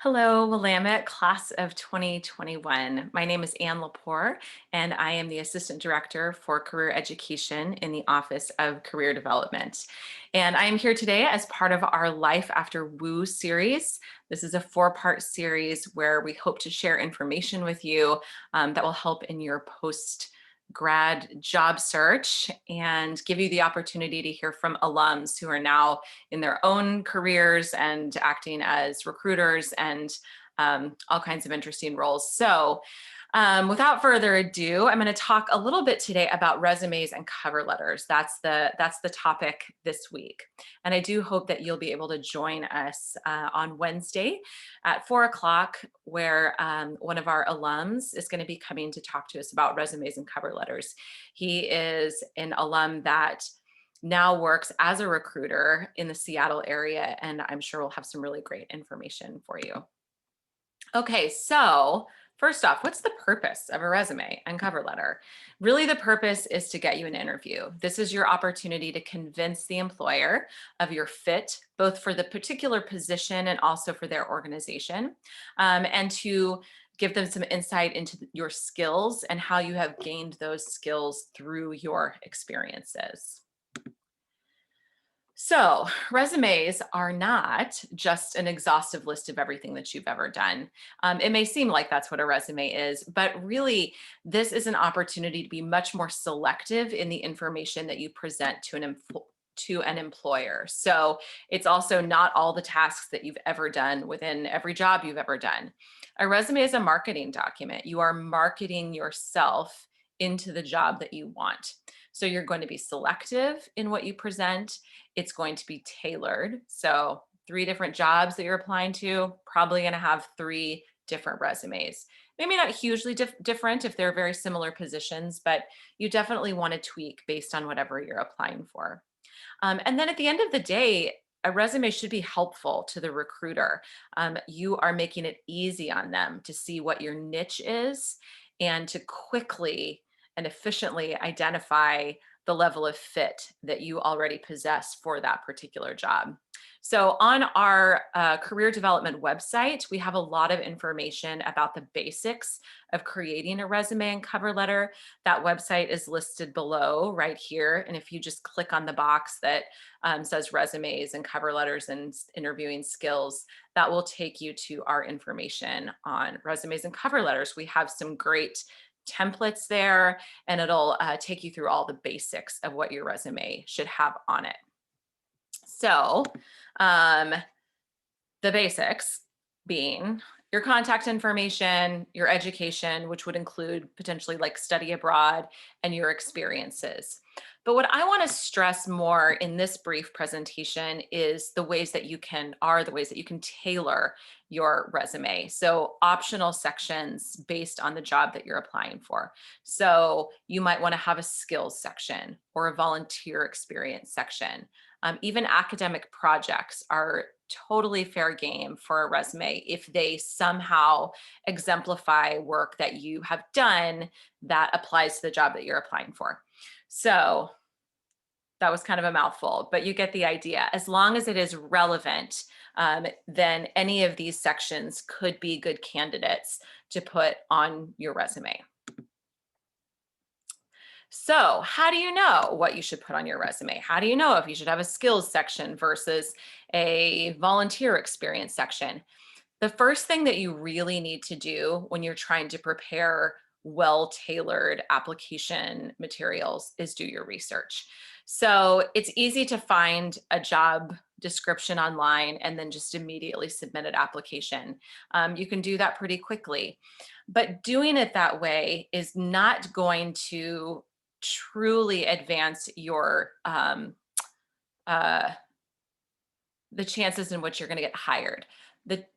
Hello, Willamette, class of 2021. My name is Ann Lapour, and I am the Assistant Director for Career Education in the Office of Career Development. And I am here today as part of our Life After Woo series. This is a four-part series where we hope to share information with you that will help in your post-grad job search and give you the opportunity to hear from alums who are now in their own careers and acting as recruiters and all kinds of interesting roles. So without further ado, I'm going to talk a little bit today about resumes and cover letters. That's the topic this week. And I do hope that you'll be able to join us on Wednesday at 4 o'clock, where one of our alums is going to be coming to talk to us about resumes and cover letters. He is an alum that now works as a recruiter in the Seattle area, and I'm sure we'll have some really great information for you. Okay, so first off, what's the purpose of a resume and cover letter? Really, the purpose is to get you an interview. This is your opportunity to convince the employer of your fit, both for the particular position and also for their organization, and to give them some insight into your skills and how you have gained those skills through your experiences. So, resumes are not just an exhaustive list of everything that you've ever done. It may seem like that's what a resume is, but really, this is an opportunity to be much more selective in the information that you present to an employer. So, it's also not all the tasks that you've ever done within every job you've ever done. A resume is a marketing document. You are marketing yourself into the job that you want. So, you're going to be selective in what you present. It's going to be tailored. So 3 different jobs that you're applying to, probably going to have 3 different resumes. Maybe not hugely different if they're very similar positions, but you definitely want to tweak based on whatever you're applying for. And then at the end of the day, a resume should be helpful to the recruiter. You are making it easy on them to see what your niche is and to quickly and efficiently identify the level of fit that you already possess for that particular job. So on our career development website, we have a lot of information about the basics of creating a resume and cover letter. That website is listed below right here. And if you just click on the box that says resumes and cover letters and interviewing skills, that will take you to our information on resumes and cover letters. We have some great templates there, and it'll take you through all the basics of what your resume should have on it. So um, the basics being your contact information, your education, which would include potentially like study abroad, and your experiences. But what I want to stress more in this brief presentation is the ways that you can tailor your resume. So optional sections based on the job that you're applying for. So you might want to have a skills section or a volunteer experience section. Even academic projects are totally fair game for a resume if they somehow exemplify work that you have done that applies to the job that you're applying for. So that was kind of a mouthful, but you get the idea. As long as it is relevant, then any of these sections could be good candidates to put on your resume. So how do you know what you should put on your resume? How do you know if you should have a skills section versus a volunteer experience section? The first thing that you really need to do when you're trying to prepare well-tailored application materials is do your research. So it's easy to find a job description online and then just immediately submit an application. You can do that pretty quickly, but doing it that way is not going to truly advance your the chances in which you're going to get hired.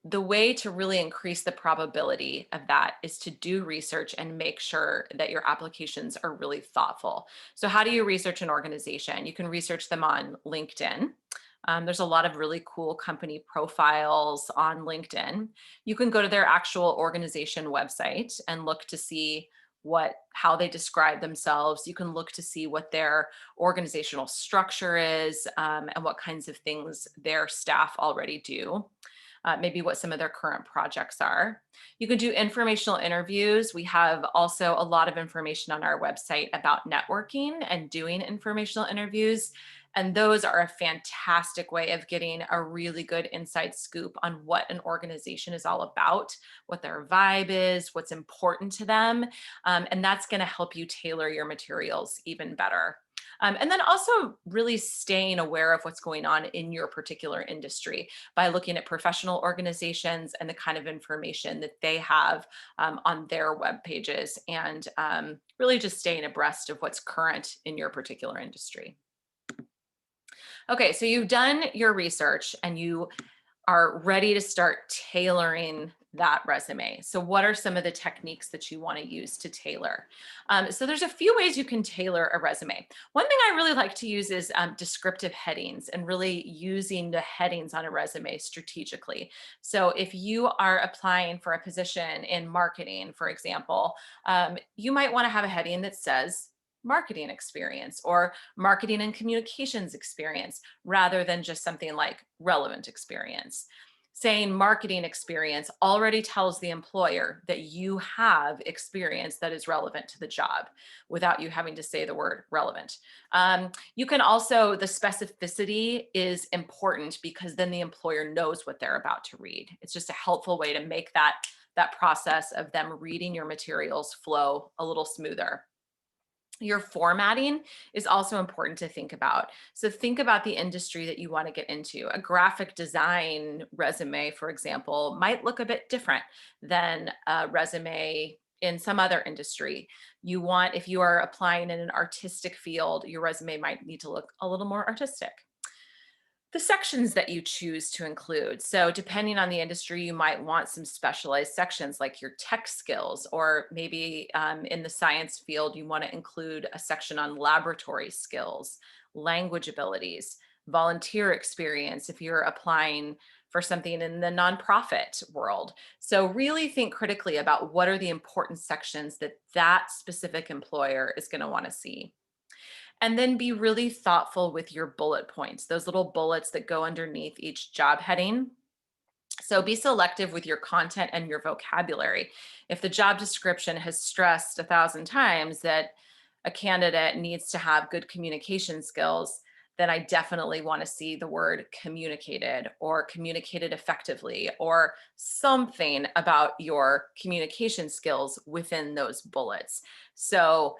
The way to really increase the probability of that is to do research and make sure that your applications are really thoughtful. So how do you research an organization? You can research them on LinkedIn. There's a lot of really cool company profiles on LinkedIn. You can go to their actual organization website and look to see how they describe themselves. You can look to see what their organizational structure is and what kinds of things their staff already do. maybe what some of their current projects are. You can do informational interviews. We have also a lot of information on our website about networking and doing informational interviews. And those are a fantastic way of getting a really good inside scoop on what an organization is all about, what their vibe is, what's important to them. And that's going to help you tailor your materials even better. And then also really staying aware of what's going on in your particular industry by looking at professional organizations and the kind of information that they have on their web pages, and really just staying abreast of what's current in your particular industry. Okay, so you've done your research and you are ready to start tailoring that resume. So what are some of the techniques that you want to use to tailor? So there's a few ways you can tailor a resume. One thing I really like to use is descriptive headings, and really using the headings on a resume strategically. So if you are applying for a position in marketing, for example, you might want to have a heading that says marketing experience or marketing and communications experience, rather than just something like relevant experience. Saying marketing experience already tells the employer that you have experience that is relevant to the job without you having to say the word relevant. You can also, the specificity is important because then the employer knows what they're about to read. It's just a helpful way to make that process of them reading your materials flow a little smoother. Your formatting is also important to think about. So think about the industry that you want to get into. A graphic design resume, for example, might look a bit different than a resume in some other industry. If you are applying in an artistic field, your resume might need to look a little more artistic. The sections that you choose to include. So depending on the industry, you might want some specialized sections like your tech skills, or maybe in the science field, you want to include a section on laboratory skills, language abilities, volunteer experience if you're applying for something in the nonprofit world. So really think critically about what are the important sections that that specific employer is going to want to see. And then be really thoughtful with your bullet points, those little bullets that go underneath each job heading. So be selective with your content and your vocabulary. If the job description has stressed 1,000 times that a candidate needs to have good communication skills, then I definitely want to see the word communicated or communicated effectively, or something about your communication skills within those bullets. So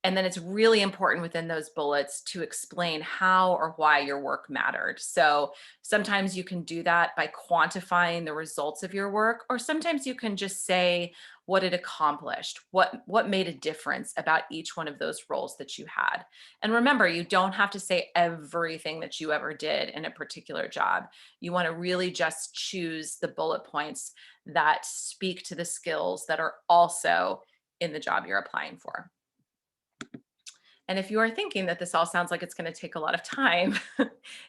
and then it's really important within those bullets to explain how or why your work mattered. So sometimes you can do that by quantifying the results of your work, or sometimes you can just say what it accomplished, what made a difference about each one of those roles that you had. And remember, you don't have to say everything that you ever did in a particular job. You want to really just choose the bullet points that speak to the skills that are also in the job you're applying for. And if you are thinking that this all sounds like it's going to take a lot of time,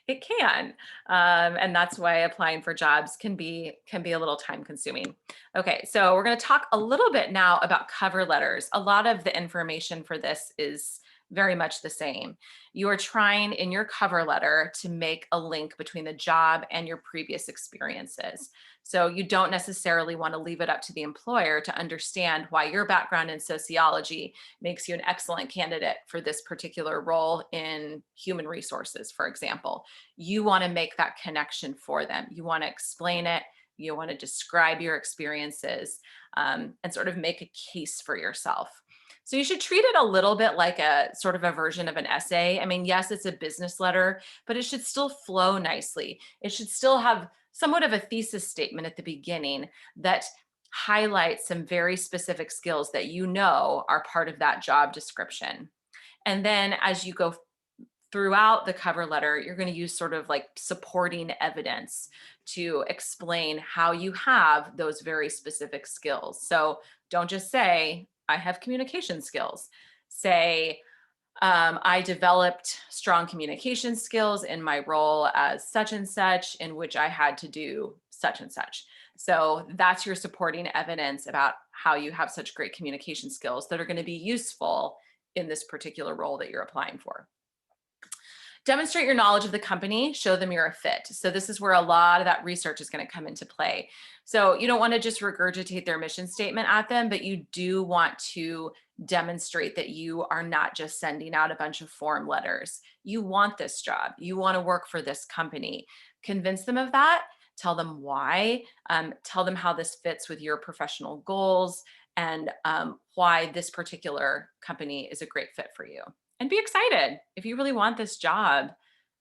it can. And that's why applying for jobs can be a little time consuming. Okay, so we're going to talk a little bit now about cover letters. A lot of the information for this is very much the same. You are trying in your cover letter to make a link between the job and your previous experiences. So you don't necessarily want to leave it up to the employer to understand why your background in sociology makes you an excellent candidate for this particular role in human resources, for example. You want to make that connection for them. You want to explain it. You want to describe your experiences, and sort of make a case for yourself. So you should treat it a little bit like a sort of a version of an essay. I mean, yes, it's a business letter, but it should still flow nicely. It should still have somewhat of a thesis statement at the beginning that highlights some very specific skills that you know are part of that job description. And then as you go throughout the cover letter, you're going to use sort of like supporting evidence to explain how you have those very specific skills. So don't just say, I have communication skills. Say, I developed strong communication skills in my role as such and such, in which I had to do such and such. So that's your supporting evidence about how you have such great communication skills that are going to be useful in this particular role that you're applying for. Demonstrate your knowledge of the company, show them you're a fit. So this is where a lot of that research is going to come into play. So you don't want to just regurgitate their mission statement at them, but you do want to demonstrate that you are not just sending out a bunch of form letters. You want this job. You want to work for this company. Convince them of that. Tell them why. Tell them how this fits with your professional goals and why this particular company is a great fit for you. And be excited. If you really want this job,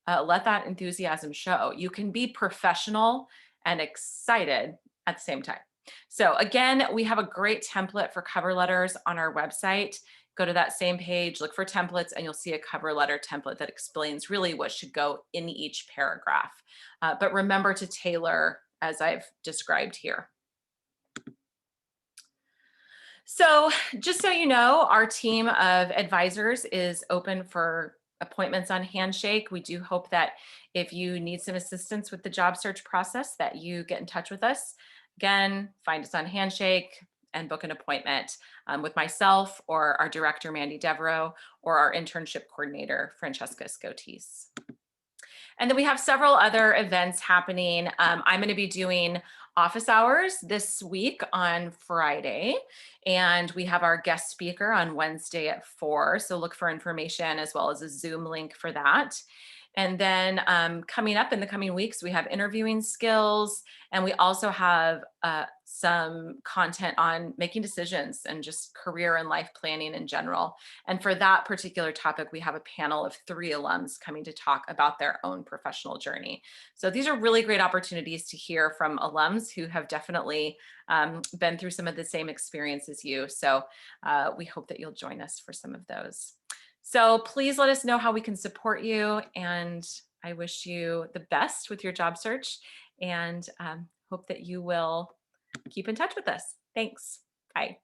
let that enthusiasm show. You can be professional and excited at the same time. So again, we have a great template for cover letters on our website. Go to that same page, look for templates, and you'll see a cover letter template that explains really what should go in each paragraph. But remember to tailor as I've described here. So just so you know, our team of advisors is open for appointments on Handshake. We do hope that if you need some assistance with the job search process, that you get in touch with us. Again, find us on Handshake and book an appointment with myself or our director, Mandy Devereaux, or our internship coordinator, Francesca Scotis. And then we have several other events happening. I'm going to be doing office hours this week on Friday, and we have our guest speaker on Wednesday at 4. So look for information as well as a Zoom link for that. And then coming up in the coming weeks, we have interviewing skills, and we also have some content on making decisions and just career and life planning in general. And for that particular topic, we have a panel of 3 alums coming to talk about their own professional journey. So these are really great opportunities to hear from alums who have definitely been through some of the same experience as you. So we hope that you'll join us for some of those. So please let us know how we can support you, and I wish you the best with your job search, and hope that you will keep in touch with us. Thanks. Bye.